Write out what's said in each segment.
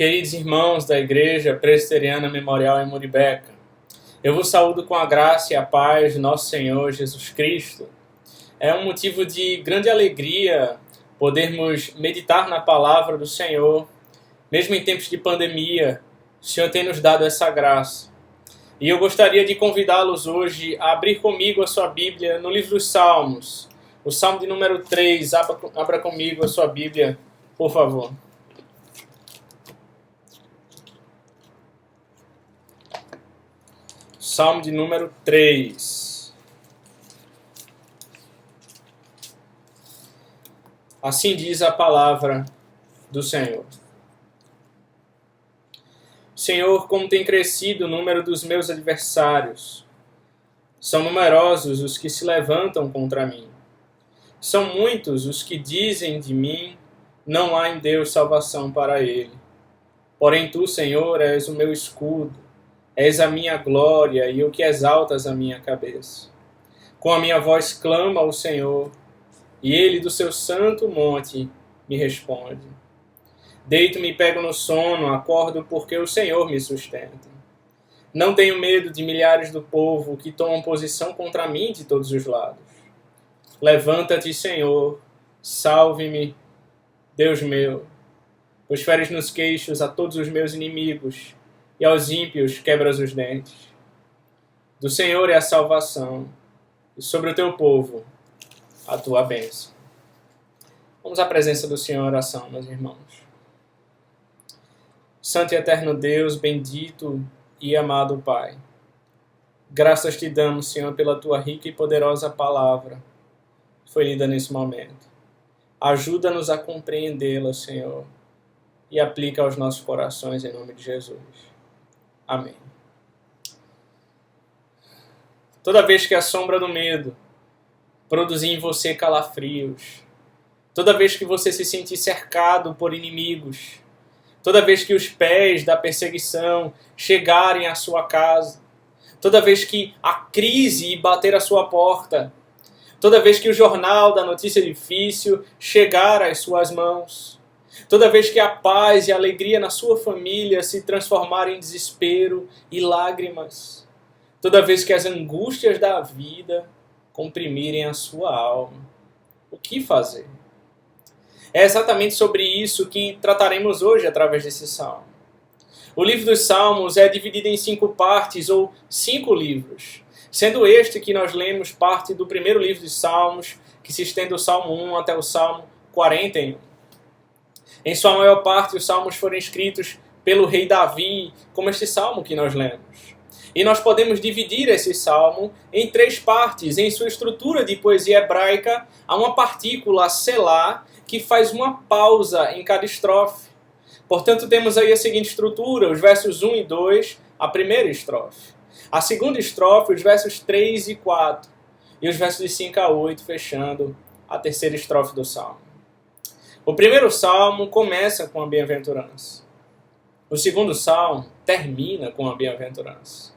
Queridos irmãos da Igreja Presbiteriana Memorial em Muribeca, eu vos saúdo com a graça e a paz de nosso Senhor Jesus Cristo. É um motivo de grande alegria podermos meditar na palavra do Senhor, mesmo em tempos de pandemia. O Senhor tem nos dado essa graça. E eu gostaria de convidá-los hoje a abrir comigo a sua Bíblia no livro dos Salmos. O Salmo de número 3, abra comigo a sua Bíblia, por favor. Salmo de número 3. Assim diz a palavra do Senhor. Senhor, como tem crescido o número dos meus adversários. São numerosos os que se levantam contra mim. São muitos os que dizem de mim, não há em Deus salvação para ele. Porém tu, Senhor, és o meu escudo. És a minha glória e o que exaltas a minha cabeça. Com a minha voz clama ao Senhor, e ele do seu santo monte me responde. Deito-me e pego no sono, acordo porque o Senhor me sustenta. Não tenho medo de milhares do povo que tomam posição contra mim de todos os lados. Levanta-te, Senhor, salve-me, Deus meu, pois feres nos queixos a todos os meus inimigos, e aos ímpios quebras os dentes. Do Senhor é a salvação, e sobre o teu povo a tua bênção. Vamos à presença do Senhor em oração, meus irmãos. Santo e eterno Deus, bendito e amado Pai, graças te damos, Senhor, pela tua rica e poderosa palavra que foi lida nesse momento. Ajuda-nos a compreendê-la, Senhor, e aplica aos nossos corações em nome de Jesus. Amém. Toda vez que a sombra do medo produzir em você calafrios, toda vez que você se sentir cercado por inimigos, toda vez que os pés da perseguição chegarem à sua casa, toda vez que a crise bater à sua porta, toda vez que o jornal da notícia difícil chegar às suas mãos, toda vez que a paz e a alegria na sua família se transformarem em desespero e lágrimas, toda vez que as angústias da vida comprimirem a sua alma, o que fazer? É exatamente sobre isso que trataremos hoje através desse salmo. O livro dos Salmos é dividido em 5 partes ou 5 livros, sendo este que nós lemos parte do primeiro livro dos Salmos, que se estende do Salmo 1 até o Salmo 41. Em sua maior parte, os salmos foram escritos pelo rei Davi, como este salmo que nós lemos. E nós podemos dividir esse salmo em 3 partes. Em sua estrutura de poesia hebraica, há uma partícula, selá, que faz uma pausa em cada estrofe. Portanto, temos aí a seguinte estrutura, os versos 1 e 2, a primeira estrofe. A segunda estrofe, os versos 3 e 4. E os versos de 5 a 8, fechando a terceira estrofe do salmo. O primeiro salmo começa com a bem-aventurança. O segundo salmo termina com a bem-aventurança.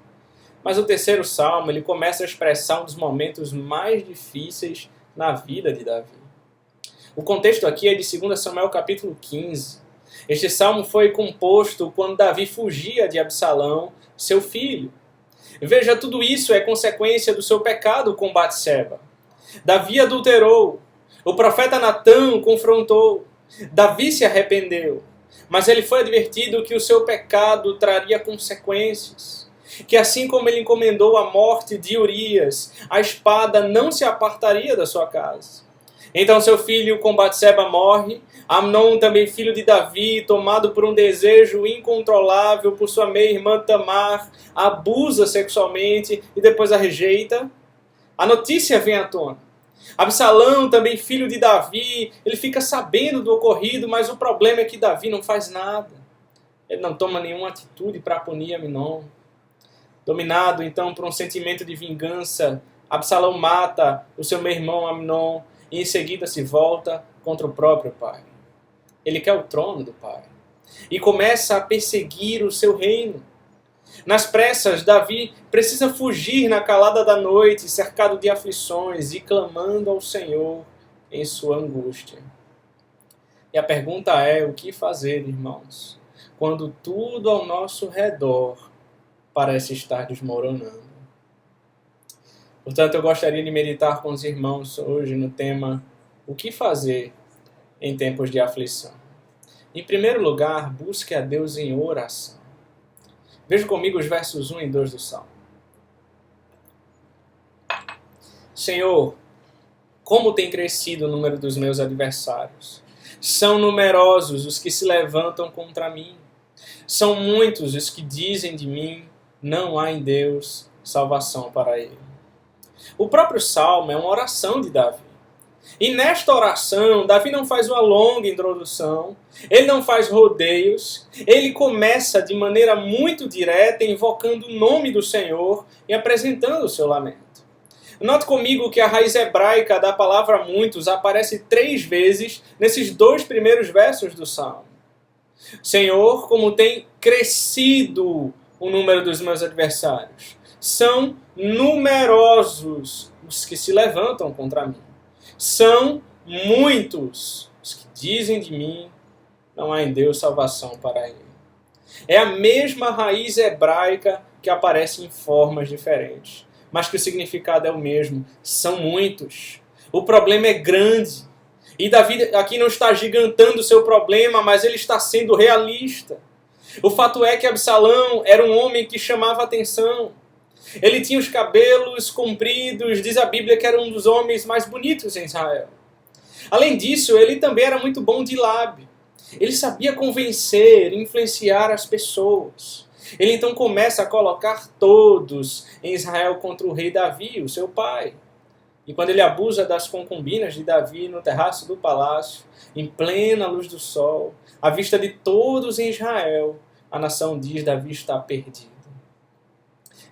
Mas o terceiro salmo, ele começa a expressar um dos momentos mais difíceis na vida de Davi. O contexto aqui é de 2 Samuel capítulo 15. Este salmo foi composto quando Davi fugia de Absalão, seu filho. Veja, tudo isso é consequência do seu pecado com Batseba. Davi adulterou. O profeta Natã o confrontou. Davi se arrependeu, mas ele foi advertido que o seu pecado traria consequências. Que assim como ele encomendou a morte de Urias, a espada não se apartaria da sua casa. Então seu filho com Batseba morre. Amnon, também filho de Davi, tomado por um desejo incontrolável por sua meia-irmã Tamar, abusa sexualmente e depois a rejeita. A notícia vem à tona. Absalão, também filho de Davi, ele fica sabendo do ocorrido, mas o problema é que Davi não faz nada. Ele não toma nenhuma atitude para punir Amnon. Dominado, então, por um sentimento de vingança, Absalão mata o seu meio-irmão Amnon e em seguida se volta contra o próprio pai. Ele quer o trono do pai e começa a perseguir o seu reino. Nas pressas, Davi precisa fugir na calada da noite, cercado de aflições e clamando ao Senhor em sua angústia. E a pergunta é, o que fazer, irmãos? quando tudo ao nosso redor parece estar desmoronando. Portanto, eu gostaria de meditar com os irmãos hoje no tema o que fazer em tempos de aflição. Em primeiro lugar, busque a Deus em oração. Veja comigo os versos 1 e 2 do Salmo. Senhor, como tem crescido o número dos meus adversários. São numerosos os que se levantam contra mim. São muitos os que dizem de mim, não há em Deus salvação para ele. O próprio Salmo é uma oração de Davi. E nesta oração, Davi não faz uma longa introdução, ele não faz rodeios, ele começa de maneira muito direta, invocando o nome do Senhor e apresentando o seu lamento. Note comigo que a raiz hebraica da palavra muitos aparece 3 vezes nesses 2 primeiros versos do Salmo. Senhor, como tem crescido o número dos meus adversários. São numerosos os que se levantam contra mim. São muitos os que dizem de mim, não há em Deus salvação para ele. É a mesma raiz hebraica que aparece em formas diferentes, mas que o significado é o mesmo. São muitos. O problema é grande. E Davi aqui não está gigantando o seu problema, mas ele está sendo realista. O fato é que Absalão era um homem que chamava atenção. Ele tinha os cabelos compridos, diz a Bíblia que era um dos homens mais bonitos em Israel. Além disso, ele também era muito bom de lábio. Ele sabia convencer, influenciar as pessoas. Ele então começa a colocar todos em Israel contra o rei Davi, o seu pai. E quando ele abusa das concubinas de Davi no terraço do palácio, em plena luz do sol, à vista de todos em Israel, a nação diz: Davi está perdido.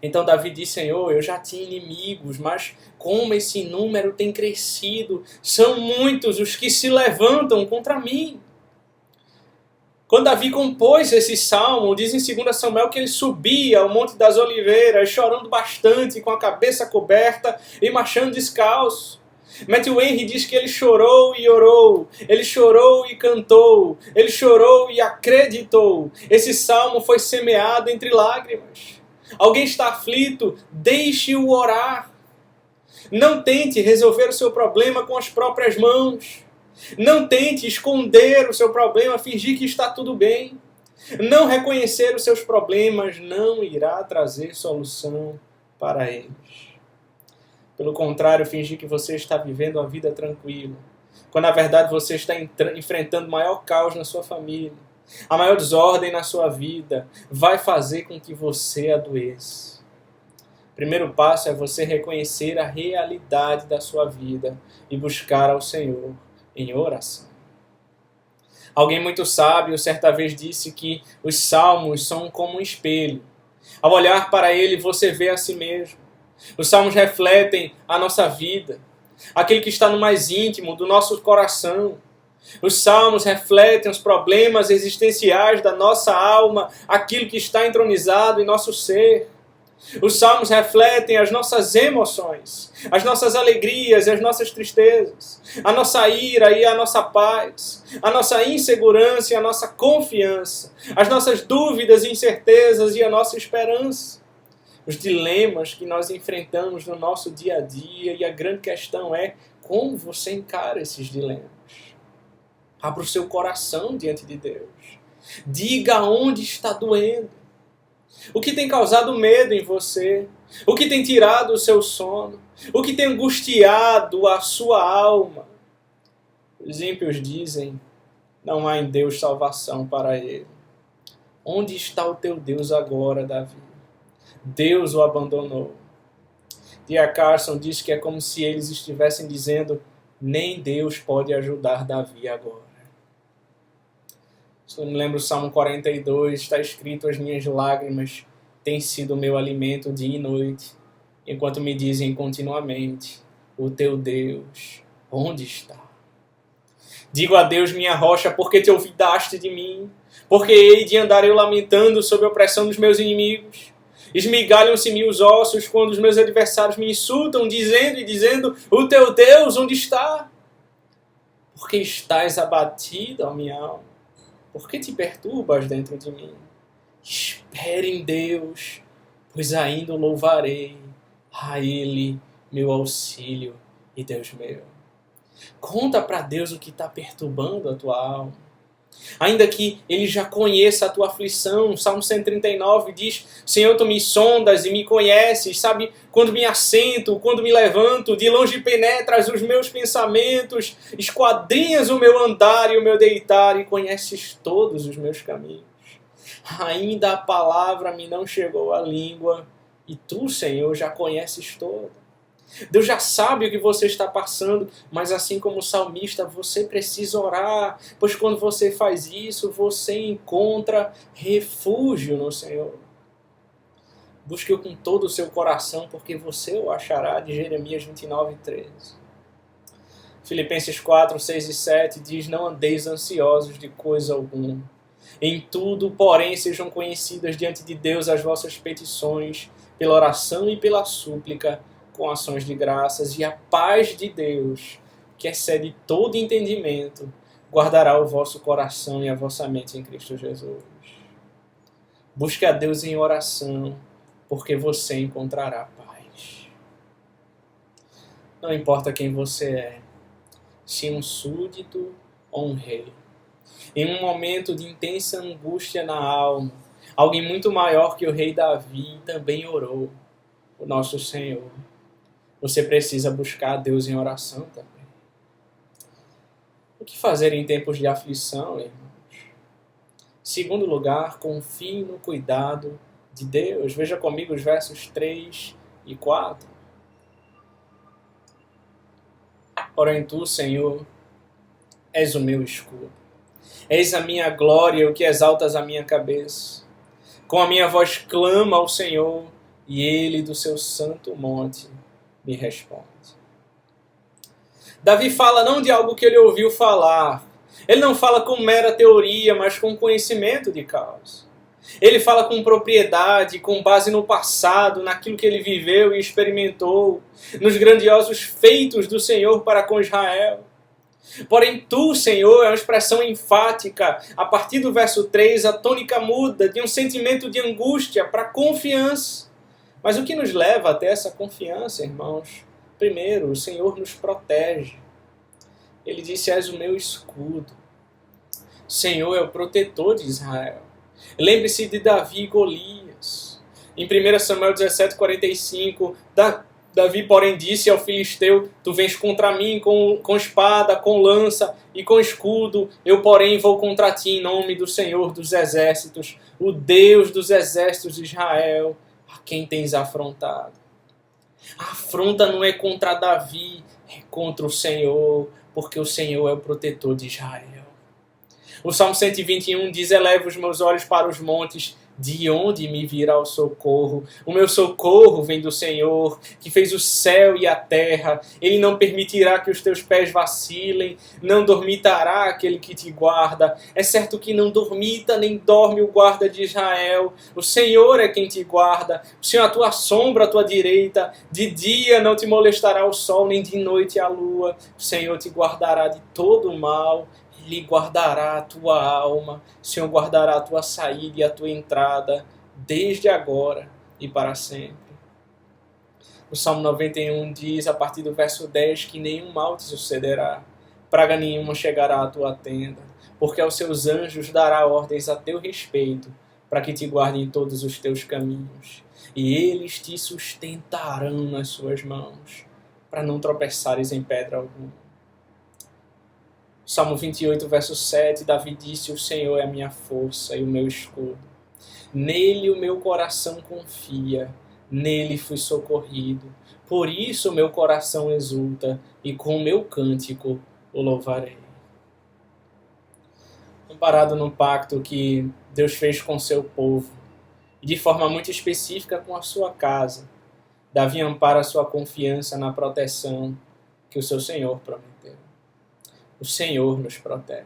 Então Davi diz: Senhor, eu já tinha inimigos, mas como esse número tem crescido, são muitos os que se levantam contra mim. Quando Davi compôs esse salmo, diz em 2 Samuel que ele subia ao Monte das Oliveiras, chorando bastante, com a cabeça coberta e marchando descalço. Matthew Henry diz que ele chorou e orou, ele chorou e cantou, ele chorou e acreditou. Esse salmo foi semeado entre lágrimas. Alguém está aflito, deixe-o orar. Não tente resolver o seu problema com as próprias mãos. Não tente esconder o seu problema, fingir que está tudo bem. Não reconhecer os seus problemas não irá trazer solução para eles. Pelo contrário, fingir que você está vivendo uma vida tranquila, quando na verdade você está enfrentando o maior caos na sua família, a maior desordem na sua vida, vai fazer com que você adoeça. O primeiro passo é você reconhecer a realidade da sua vida e buscar ao Senhor em oração. Alguém muito sábio certa vez disse que os salmos são como um espelho. Ao olhar para ele, você vê a si mesmo. Os salmos refletem a nossa vida, aquele que está no mais íntimo do nosso coração. Os salmos refletem os problemas existenciais da nossa alma, aquilo que está entronizado em nosso ser. Os salmos refletem as nossas emoções, as nossas alegrias e as nossas tristezas, a nossa ira e a nossa paz, a nossa insegurança e a nossa confiança, as nossas dúvidas e incertezas e a nossa esperança. Os dilemas que nós enfrentamos no nosso dia a dia, e a grande questão é como você encara esses dilemas. Abra o seu coração diante de Deus. Diga onde está doendo. O que tem causado medo em você? O que tem tirado o seu sono? O que tem angustiado a sua alma? Os ímpios dizem: não há em Deus salvação para ele. Onde está o teu Deus agora, Davi? Deus o abandonou. D.A. Carson diz que é como se eles estivessem dizendo: nem Deus pode ajudar Davi agora. Se eu me lembro, o Salmo 42, está escrito: as minhas lágrimas têm sido o meu alimento dia e noite, enquanto me dizem continuamente: o teu Deus, onde está? Digo a Deus, minha rocha, porque te olvidaste de mim, porque hei de andar eu lamentando sob a opressão dos meus inimigos. Esmigalham-se-me os ossos quando os meus adversários me insultam, dizendo: o teu Deus, onde está? Porque estás abatido, ó minha alma. Por que te perturbas dentro de mim? Espere em Deus, pois ainda o louvarei, a Ele, meu auxílio e Deus meu. Conta para Deus o que está perturbando a tua alma. Ainda que Ele já conheça a tua aflição, Salmo 139 diz: Senhor, Tu me sondas e me conheces, sabe quando me assento, quando me levanto, de longe penetras os meus pensamentos, esquadrinhas o meu andar e o meu deitar e conheces todos os meus caminhos. Ainda a palavra me não chegou à língua e Tu, Senhor, já conheces toda. Deus já sabe o que você está passando, mas assim como o salmista, você precisa orar, pois quando você faz isso, você encontra refúgio no Senhor. Busque-o com todo o seu coração, porque você o achará, de Jeremias 29:13. Filipenses 4, 6 e 7 diz: Não andeis ansiosos de coisa alguma. Em tudo, porém, sejam conhecidas diante de Deus as vossas petições, pela oração e pela súplica, com ações de graças, e a paz de Deus, que excede todo entendimento, guardará o vosso coração e a vossa mente em Cristo Jesus. Busque a Deus em oração, porque você encontrará paz. Não importa quem você é, se um súdito ou um rei. Em um momento de intensa angústia na alma, alguém muito maior que o rei Davi também orou, o nosso Senhor. Você precisa buscar a Deus em oração também. O que fazer em tempos de aflição, irmãos? Segundo lugar, confie no cuidado de Deus. Veja comigo os versos 3 e 4. Porém tu, Senhor, és o meu escudo. És a minha glória, o que exaltas a minha cabeça. Com a minha voz clama ao Senhor, e Ele do seu santo monte me responde. Davi fala não de algo que ele ouviu falar. Ele não fala com mera teoria, mas com conhecimento de causa. Ele fala com propriedade, com base no passado, naquilo que ele viveu e experimentou, nos grandiosos feitos do Senhor para com Israel. Porém, tu, Senhor, é uma expressão enfática. A partir do verso 3, a tônica muda de um sentimento de angústia para confiança. Mas o que nos leva até essa confiança, irmãos? Primeiro, o Senhor nos protege. Ele disse: És o meu escudo. O Senhor é o protetor de Israel. Lembre-se de Davi e Golias. Em 1 Samuel 17:45, Davi, porém, disse ao filisteu: Tu vens contra mim com espada, com lança e com escudo. Eu, porém, vou contra ti em nome do Senhor dos exércitos, o Deus dos exércitos de Israel, a quem tens afrontado. A afronta não é contra Davi, é contra o Senhor, porque o Senhor é o protetor de Israel. O Salmo 121 diz: Elevo os meus olhos para os montes, de onde me virá o socorro? O meu socorro vem do Senhor, que fez o céu e a terra. Ele não permitirá que os teus pés vacilem, não dormitará aquele que te guarda. É certo que não dormita nem dorme o guarda de Israel. O Senhor é quem te guarda. O Senhor é a tua sombra, a tua direita. De dia não te molestará o sol, nem de noite a lua. O Senhor te guardará de todo o mal. Ele guardará a tua alma, o Senhor guardará a tua saída e a tua entrada, desde agora e para sempre. O Salmo 91 diz, a partir do verso 10, que nenhum mal te sucederá, praga nenhuma chegará à tua tenda, porque aos seus anjos dará ordens a teu respeito, para que te guardem em todos os teus caminhos. E eles te sustentarão nas suas mãos, para não tropeçares em pedra alguma. Salmo 28, verso 7, Davi disse: O Senhor é a minha força e o meu escudo. Nele o meu coração confia, nele fui socorrido. Por isso o meu coração exulta e com o meu cântico o louvarei. Comparado no pacto que Deus fez com seu povo, e de forma muito específica com a sua casa, Davi ampara a sua confiança na proteção que o seu Senhor prometeu. O Senhor nos protege.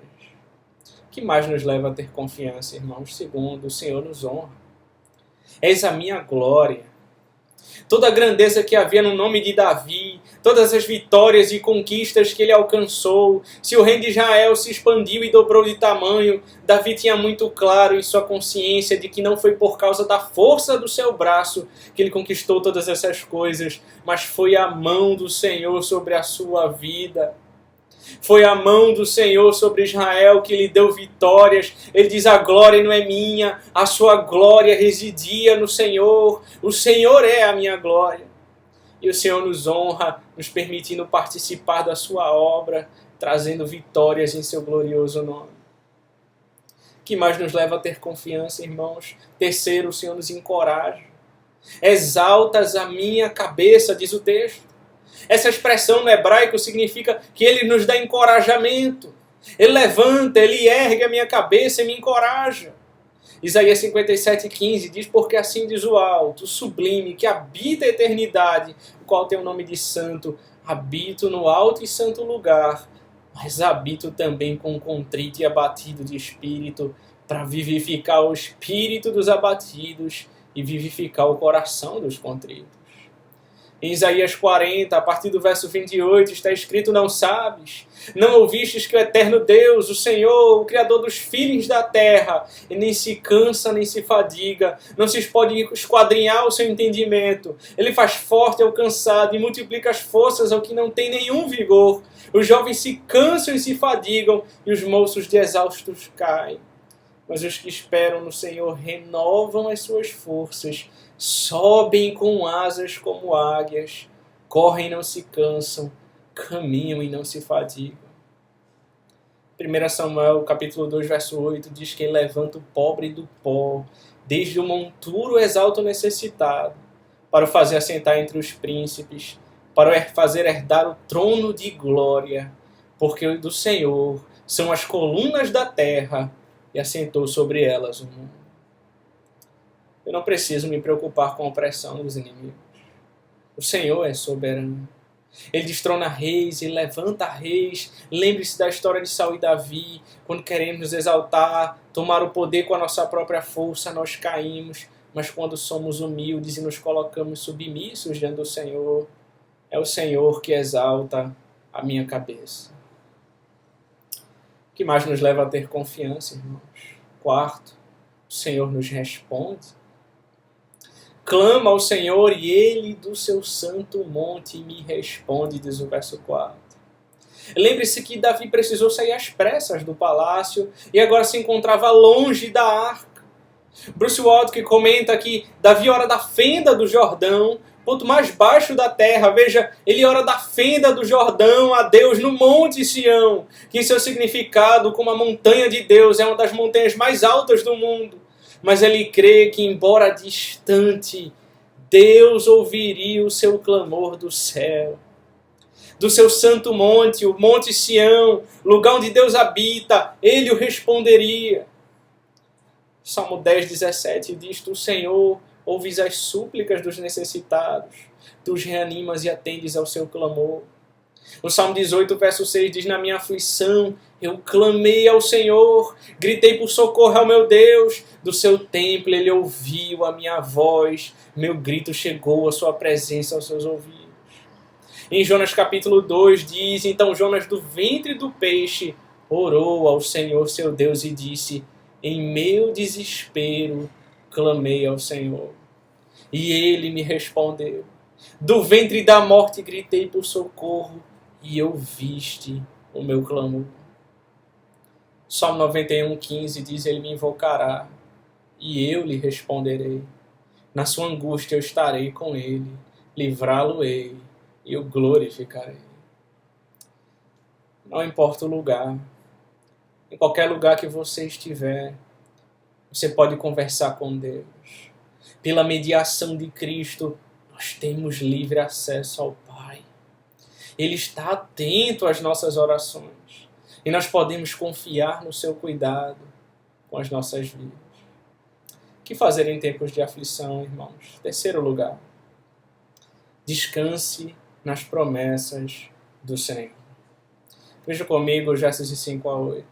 O que mais nos leva a ter confiança, irmãos? Segundo, o Senhor nos honra. És a minha glória. Toda a grandeza que havia no nome de Davi, todas as vitórias e conquistas que ele alcançou, se o reino de Israel se expandiu e dobrou de tamanho, Davi tinha muito claro em sua consciência de que não foi por causa da força do seu braço que ele conquistou todas essas coisas, mas foi a mão do Senhor sobre a sua vida. Foi a mão do Senhor sobre Israel que lhe deu vitórias. Ele diz, a glória não é minha, a sua glória residia no Senhor. O Senhor é a minha glória. E o Senhor nos honra, nos permitindo participar da sua obra, trazendo vitórias em seu glorioso nome. O que mais nos leva a ter confiança, irmãos? Terceiro, o Senhor nos encoraja. Exaltas a minha cabeça, diz o texto. Essa expressão no hebraico significa que ele nos dá encorajamento. Ele levanta, ele ergue a minha cabeça e me encoraja. Isaías 57,15 diz, porque assim diz o alto, o sublime, que habita a eternidade, o qual tem o nome de santo, habito no alto e santo lugar, mas habito também com o contrito e abatido de espírito, para vivificar o espírito dos abatidos e vivificar o coração dos contritos. Em Isaías 40, a partir do verso 28, está escrito, não sabes, não ouvistes que o eterno Deus, o Senhor, o Criador dos filhos da terra, e nem se cansa, nem se fadiga, não se pode esquadrinhar o seu entendimento. Ele faz forte ao cansado e multiplica as forças ao que não tem nenhum vigor. Os jovens se cansam e se fadigam, e os moços de exaustos caem. Mas os que esperam no Senhor renovam as suas forças, sobem com asas como águias, correm e não se cansam, caminham e não se fadigam. 1 Samuel, capítulo 2, verso 8, diz que ele levanta o pobre do pó, desde o monturo exalta o necessitado, para o fazer assentar entre os príncipes, para o fazer herdar o trono de glória, porque do Senhor são as colunas da terra, e assentou sobre elas o mundo. Eu não preciso me preocupar com a opressão dos inimigos. O Senhor é soberano. Ele destrona reis, ele levanta reis. Lembre-se da história de Saul e Davi. Quando queremos nos exaltar, tomar o poder com a nossa própria força, nós caímos. Mas quando somos humildes e nos colocamos submissos diante do Senhor, é o Senhor que exalta a minha cabeça. O que mais nos leva a ter confiança, irmãos? Quarto, o Senhor nos responde. Clama ao Senhor e Ele do seu santo monte me responde, diz o verso 4. Lembre-se que Davi precisou sair às pressas do palácio e agora se encontrava longe da arca. Bruce Waltke comenta que Davi ora da fenda do Jordão, ponto mais baixo da terra. Veja, ele ora da fenda do Jordão a Deus no Monte Sião, que em seu significado como a montanha de Deus é uma das montanhas mais altas do mundo. Mas ele crê que, embora distante, Deus ouviria o seu clamor do céu. Do seu santo monte, o Monte Sião, lugar onde Deus habita, ele o responderia. Salmo 10:17 diz, o Senhor ouves as súplicas dos necessitados, tu os reanimas e atendes ao seu clamor. O Salmo 18, verso 6 diz, na minha aflição eu clamei ao Senhor, gritei por socorro ao meu Deus, do seu templo ele ouviu a minha voz, meu grito chegou à sua presença, aos seus ouvidos. Em Jonas capítulo 2 diz, então Jonas do ventre do peixe orou ao Senhor seu Deus e disse, em meu desespero clamei ao Senhor. E ele me respondeu. Do ventre da morte gritei por socorro e ouviste o meu clamor. Salmo 91:15 diz, ele me invocará e eu lhe responderei. Na sua angústia eu estarei com ele, livrá-lo-ei e o glorificarei. Não importa o lugar, em qualquer lugar que você estiver, você pode conversar com Deus. Pela mediação de Cristo, nós temos livre acesso ao Pai. Ele está atento às nossas orações. E nós podemos confiar no seu cuidado com as nossas vidas. O que fazer em tempos de aflição, irmãos? Terceiro lugar. Descanse nas promessas do Senhor. Veja comigo os versos de 5-8.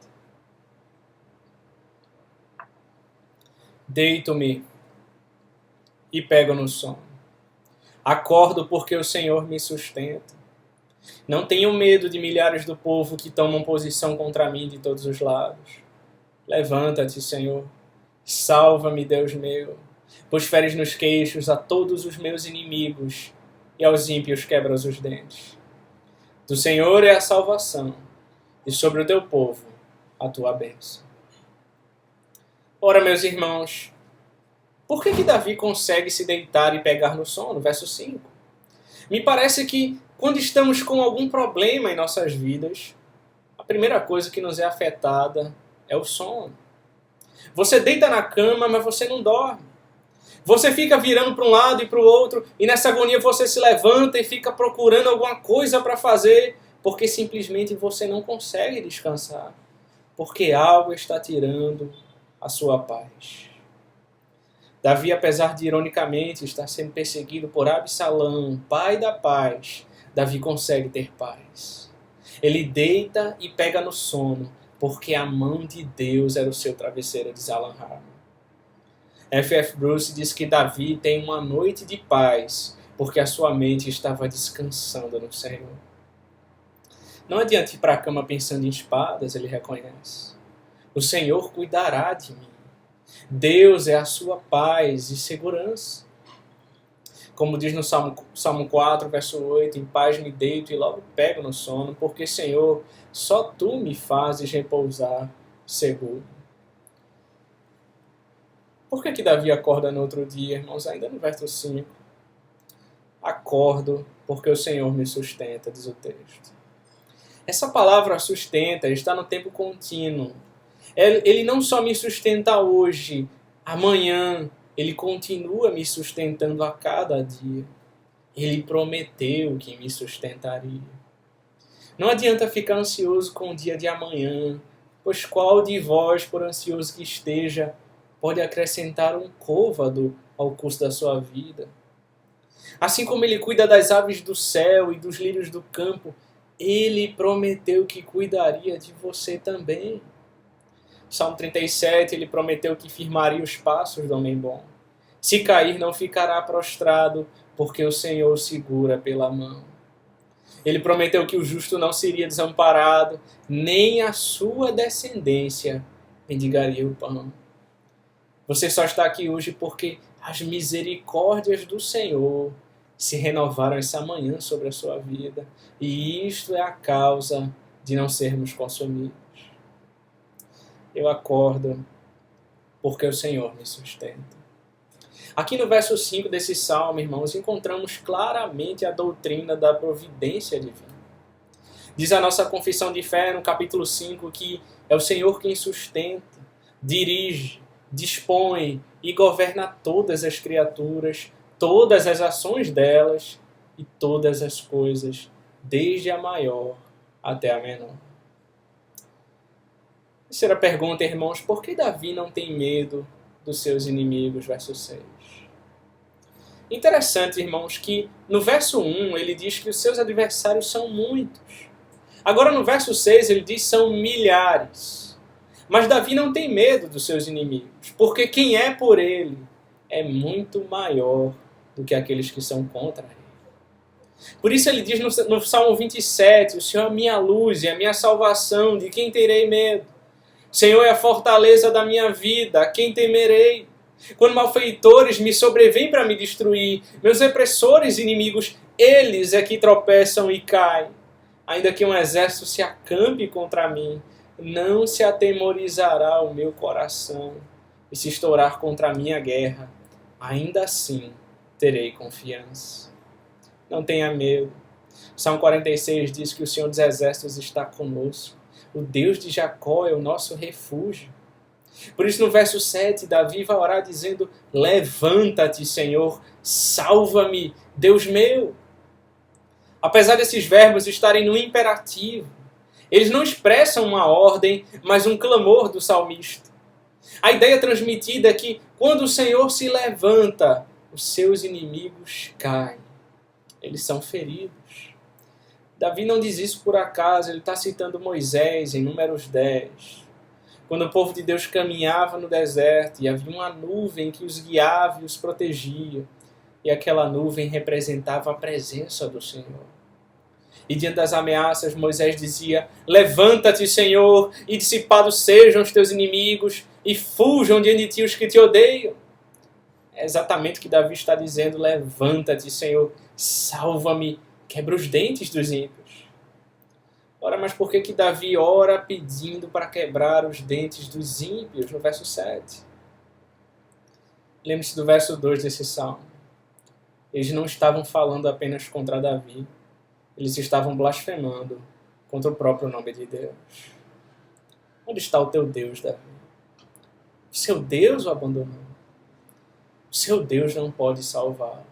Deito-me e pego no sono. Acordo porque o Senhor me sustenta. Não tenho medo de milhares do povo que tomam posição contra mim de todos os lados. Levanta-te, Senhor. Salva-me, Deus meu, pois feres nos queixos a todos os meus inimigos e aos ímpios quebras os dentes. Do Senhor é a salvação, e sobre o teu povo a tua bênção. Ora, meus irmãos, por que Davi consegue se deitar e pegar no sono? Verso 5. Me parece que quando estamos com algum problema em nossas vidas, a primeira coisa que nos é afetada é o sono. Você deita na cama, mas você não dorme. Você fica virando para um lado e para o outro, e nessa agonia você se levanta e fica procurando alguma coisa para fazer, porque simplesmente você não consegue descansar, porque algo está tirando a sua paz. Davi, apesar de ironicamente estar sendo perseguido por Absalão, pai da paz, Davi consegue ter paz. Ele deita e pega no sono, porque a mão de Deus era o seu travesseiro, diz Alan Harmon. F.F. Bruce diz que Davi tem uma noite de paz, porque a sua mente estava descansando no Senhor. Não adianta ir para a cama pensando em espadas, ele reconhece. O Senhor cuidará de mim. Deus é a sua paz e segurança. Como diz no Salmo 4, verso 8, em paz me deito e logo pego no sono, porque, Senhor, só Tu me fazes repousar seguro. Por que Davi acorda no outro dia, irmãos? Ainda no verso 5. Acordo porque o Senhor me sustenta, diz o texto. Essa palavra sustenta está no tempo contínuo. Ele não só me sustenta hoje, amanhã, Ele continua me sustentando a cada dia. Ele prometeu que me sustentaria. Não adianta ficar ansioso com o dia de amanhã, pois qual de vós, por ansioso que esteja, pode acrescentar um côvado ao curso da sua vida? Assim como Ele cuida das aves do céu e dos lírios do campo, Ele prometeu que cuidaria de você também. Salmo 37, Ele prometeu que firmaria os passos do homem bom. Se cair, não ficará prostrado, porque o Senhor o segura pela mão. Ele prometeu que o justo não seria desamparado, nem a sua descendência mendigaria o pão. Você só está aqui hoje porque as misericórdias do Senhor se renovaram essa manhã sobre a sua vida. E isto é a causa de não sermos consumidos. Eu acordo porque o Senhor me sustenta. Aqui no verso 5 desse salmo, irmãos, encontramos claramente a doutrina da providência divina. Diz a nossa confissão de fé no capítulo 5 que é o Senhor quem sustenta, dirige, dispõe e governa todas as criaturas, todas as ações delas e todas as coisas, desde a maior até a menor. Terceira pergunta, irmãos, por que Davi não tem medo dos seus inimigos? Verso 6. Interessante, irmãos, que no verso 1 ele diz que os seus adversários são muitos. Agora no verso 6 ele diz são milhares. Mas Davi não tem medo dos seus inimigos, porque quem é por ele é muito maior do que aqueles que são contra ele. Por isso ele diz no Salmo 27, o Senhor é a minha luz e a minha salvação, de quem terei medo? O Senhor é a fortaleza da minha vida, a quem temerei? Quando malfeitores me sobrevêm para me destruir, meus repressores inimigos, eles é que tropeçam e caem. Ainda que um exército se acampe contra mim, não se atemorizará o meu coração. E se estourar contra a minha guerra, ainda assim terei confiança. Não tenha medo. Salmo 46 diz que o Senhor dos Exércitos está conosco. O Deus de Jacó é o nosso refúgio. Por isso no verso 7, Davi vai orar dizendo: levanta-te, Senhor, salva-me, Deus meu. Apesar desses verbos estarem no imperativo, eles não expressam uma ordem, mas um clamor do salmista. A ideia transmitida é que quando o Senhor se levanta, os seus inimigos caem. Eles são feridos. Davi não diz isso por acaso, ele está citando Moisés em Números 10. Quando o povo de Deus caminhava no deserto e havia uma nuvem que os guiava e os protegia. e aquela nuvem representava a presença do Senhor. E diante das ameaças, Moisés dizia: levanta-te, Senhor, e dissipados sejam os teus inimigos, e fujam diante de ti os que te odeiam. É exatamente o que Davi está dizendo: levanta-te, Senhor, salva-me, quebra os dentes dos ímpios. Ora, mas por que Davi ora pedindo para quebrar os dentes dos ímpios, no verso 7? Lembre-se do verso 2 desse salmo. Eles não estavam falando apenas contra Davi, eles estavam blasfemando contra o próprio nome de Deus. Onde está o teu Deus, Davi? O seu Deus o abandonou. O seu Deus não pode salvá-lo.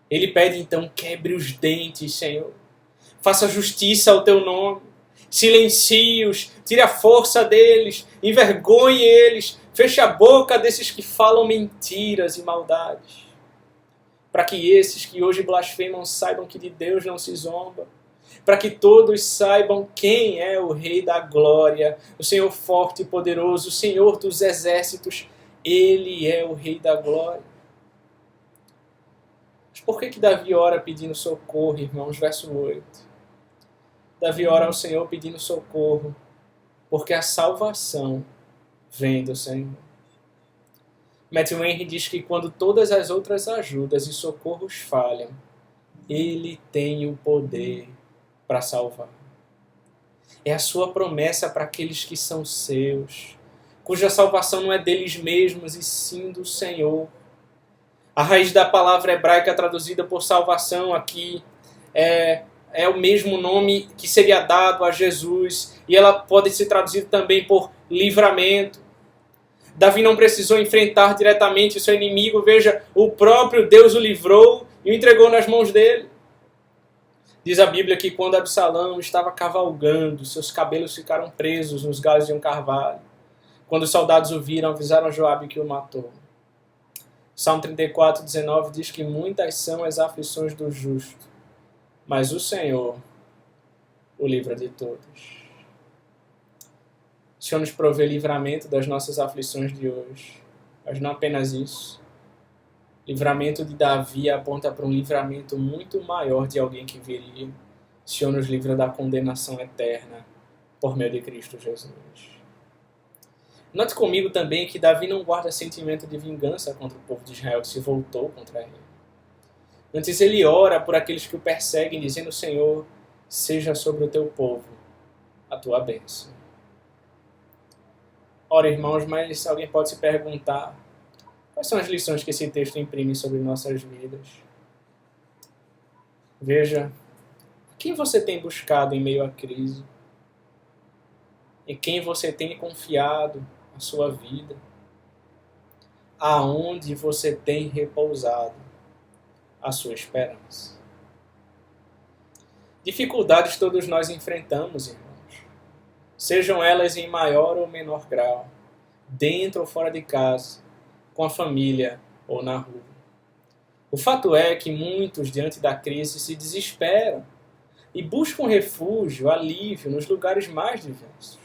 Ele pede então: quebre os dentes, Senhor. Faça justiça ao teu nome. Silencie-os, tire a força deles, envergonhe eles, feche a boca desses que falam mentiras e maldades. Para que esses que hoje blasfemam saibam que de Deus não se zomba. Para que todos saibam quem é o Rei da Glória, o Senhor forte e poderoso, o Senhor dos exércitos. Ele é o Rei da Glória. Mas por que Davi ora pedindo socorro, irmãos? Verso 8. Davi ora ao Senhor pedindo socorro, porque a salvação vem do Senhor. Matthew Henry diz que quando todas as outras ajudas e socorros falham, Ele tem o poder para salvar. É a sua promessa para aqueles que são seus, cuja salvação não é deles mesmos, e sim do Senhor. A raiz da palavra hebraica traduzida por salvação aqui é o mesmo nome que seria dado a Jesus, e ela pode ser traduzida também por livramento. Davi não precisou enfrentar diretamente o seu inimigo, veja, o próprio Deus o livrou e o entregou nas mãos dele. Diz a Bíblia que quando Absalão estava cavalgando, seus cabelos ficaram presos nos galhos de um carvalho. Quando os soldados o viram, avisaram a Joabe que o matou. Salmo 34:19 diz que muitas são as aflições do justo, mas o Senhor o livra de todas. O Senhor nos provê livramento das nossas aflições de hoje. Mas não apenas isso. O livramento de Davi aponta para um livramento muito maior de alguém que viria. O Senhor nos livra da condenação eterna por meio de Cristo Jesus. Note comigo também que Davi não guarda sentimento de vingança contra o povo de Israel que se voltou contra ele. Antes ele ora por aqueles que o perseguem, dizendo: Senhor, seja sobre o teu povo a tua bênção. Ora, irmãos, mas alguém pode se perguntar: quais são as lições que esse texto imprime sobre nossas vidas? Veja, quem você tem buscado em meio à crise? Em quem você tem confiado a sua vida? Aonde você tem repousado a sua esperança? Dificuldades todos nós enfrentamos, irmãos. Sejam elas em maior ou menor grau, dentro ou fora de casa, com a família ou na rua. O fato é que muitos, diante da crise, se desesperam e buscam refúgio, alívio nos lugares mais diversos.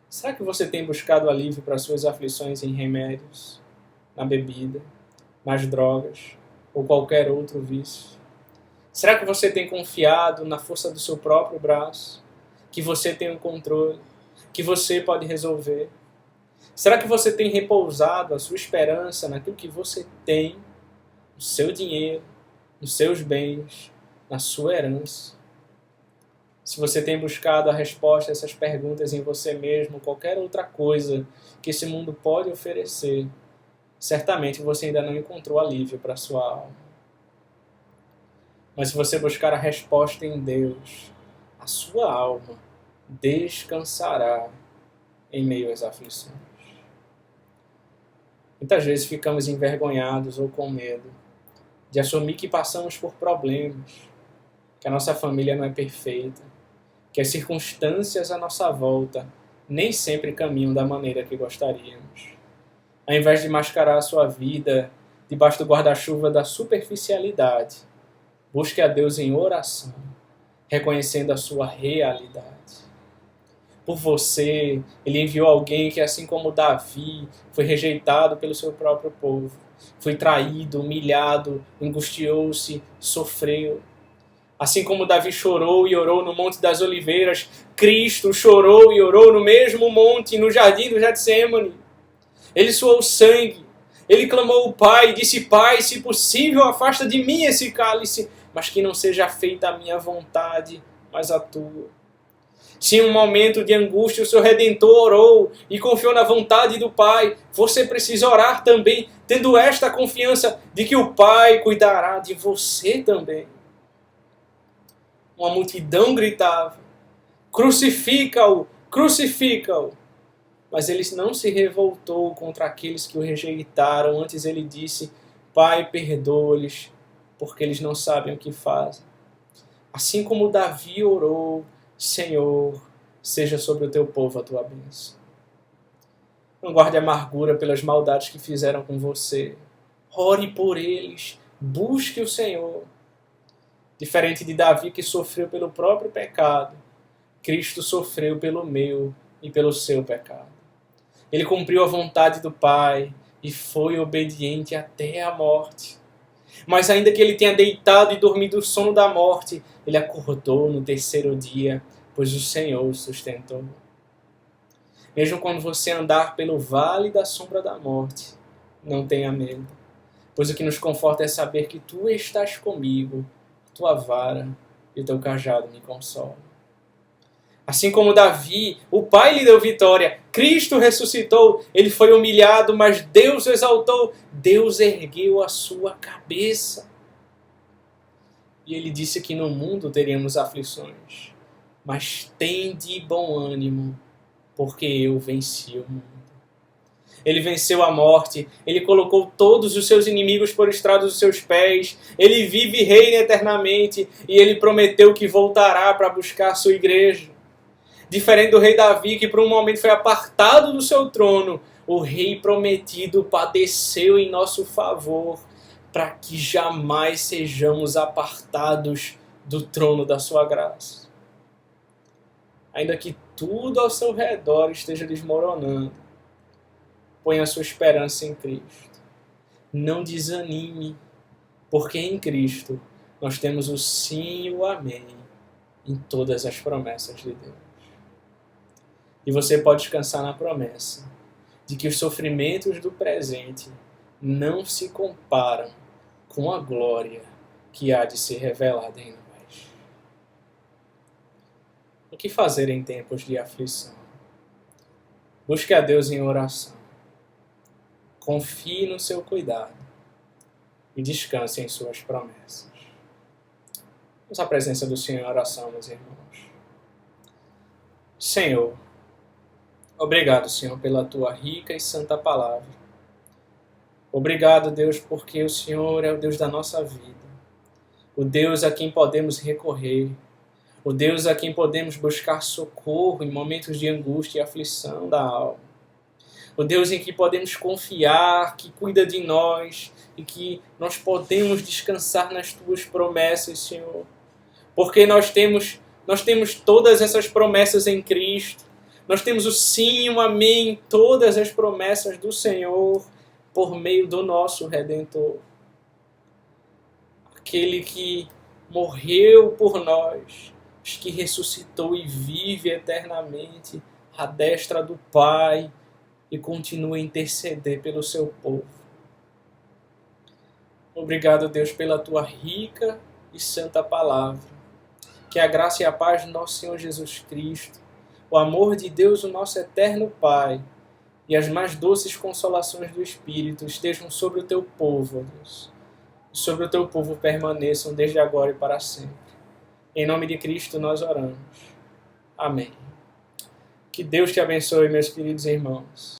Será que você tem buscado alívio para suas aflições em remédios, na bebida, nas drogas ou qualquer outro vício? Será que você tem confiado na força do seu próprio braço, que você tem o controle, que você pode resolver? Será que você tem repousado a sua esperança naquilo que você tem, no seu dinheiro, nos seus bens, na sua herança? Se você tem buscado a resposta a essas perguntas em você mesmo, qualquer outra coisa que esse mundo pode oferecer, certamente você ainda não encontrou alívio para a sua alma. Mas se você buscar a resposta em Deus, a sua alma descansará em meio às aflições. Muitas vezes ficamos envergonhados ou com medo de assumir que passamos por problemas, que a nossa família não é perfeita, que as circunstâncias à nossa volta nem sempre caminham da maneira que gostaríamos. Ao invés de mascarar a sua vida debaixo do guarda-chuva da superficialidade, busque a Deus em oração, reconhecendo a sua realidade. por você. Ele enviou alguém que, assim como Davi, foi rejeitado pelo seu próprio povo. Foi traído, humilhado, angustiou-se, sofreu. Assim como Davi chorou e orou no Monte das Oliveiras, Cristo chorou e orou no mesmo monte, no jardim do Getsêmani. Ele suou sangue. Ele clamou ao Pai e disse: Pai, se possível, afasta de mim esse cálice, mas que não seja feita a minha vontade, mas a tua. Se em um momento de angústia o seu Redentor orou e confiou na vontade do Pai, você precisa orar também, tendo esta confiança de que o Pai cuidará de você também. Uma multidão gritava: crucifica-o, crucifica-o. Mas ele não se revoltou contra aqueles que o rejeitaram. Antes ele disse: Pai, perdoa-lhes, porque eles não sabem o que fazem. Assim como Davi orou: Senhor, seja sobre o teu povo a tua bênção. Não guarde amargura pelas maldades que fizeram com você. Ore por eles. Busque o Senhor. Diferente de Davi, que sofreu pelo próprio pecado, Cristo sofreu pelo meu e pelo seu pecado. Ele cumpriu a vontade do Pai e foi obediente até a morte. Mas ainda que ele tenha deitado e dormido o sono da morte, ele acordou no terceiro dia, pois o Senhor o sustentou. Mesmo quando você andar pelo vale da sombra da morte, não tenha medo, pois o que nos conforta é saber que tu estás comigo, tua vara e o teu cajado me consolam. Assim como Davi, o Pai lhe deu vitória, Cristo ressuscitou, ele foi humilhado, mas Deus o exaltou, Deus ergueu a sua cabeça. E ele disse que no mundo teríamos aflições, mas tende bom ânimo, porque eu venci o mundo. Ele venceu a morte, ele colocou todos os seus inimigos por estrado dos seus pés, ele vive e reina eternamente, e ele prometeu que voltará para buscar a sua igreja. Diferente do rei Davi, que por um momento foi apartado do seu trono, o rei prometido padeceu em nosso favor, para que jamais sejamos apartados do trono da sua graça. Ainda que tudo ao seu redor esteja desmoronando, ponha a sua esperança em Cristo. Não desanime, porque em Cristo nós temos o sim e o amém em todas as promessas de Deus. E você pode descansar na promessa de que os sofrimentos do presente não se comparam com a glória que há de ser revelada em nós. O que fazer em tempos de aflição? Busque a Deus em oração. Confie no seu cuidado e descanse em suas promessas. Vamos à presença do Senhor em oração, meus irmãos. Senhor, obrigado, Senhor, pela tua rica e santa palavra. Obrigado, Deus, porque o Senhor é o Deus da nossa vida. O Deus a quem podemos recorrer. O Deus a quem podemos buscar socorro em momentos de angústia e aflição da alma. O Deus em que podemos confiar, que cuida de nós e que nós podemos descansar nas tuas promessas, Senhor. Porque nós temos todas essas promessas em Cristo. Nós temos o sim e o amém em todas as promessas do Senhor por meio do nosso Redentor. Aquele que morreu por nós, que ressuscitou e vive eternamente à destra do Pai e continua a interceder pelo seu povo. Obrigado, Deus, pela tua rica e santa palavra. Que a graça e a paz do nosso Senhor Jesus Cristo, o amor de Deus, o nosso eterno Pai, e as mais doces consolações do Espírito estejam sobre o teu povo, ó Deus. E sobre o teu povo permaneçam desde agora e para sempre. Em nome de Cristo nós oramos. Amém. Que Deus te abençoe, meus queridos irmãos.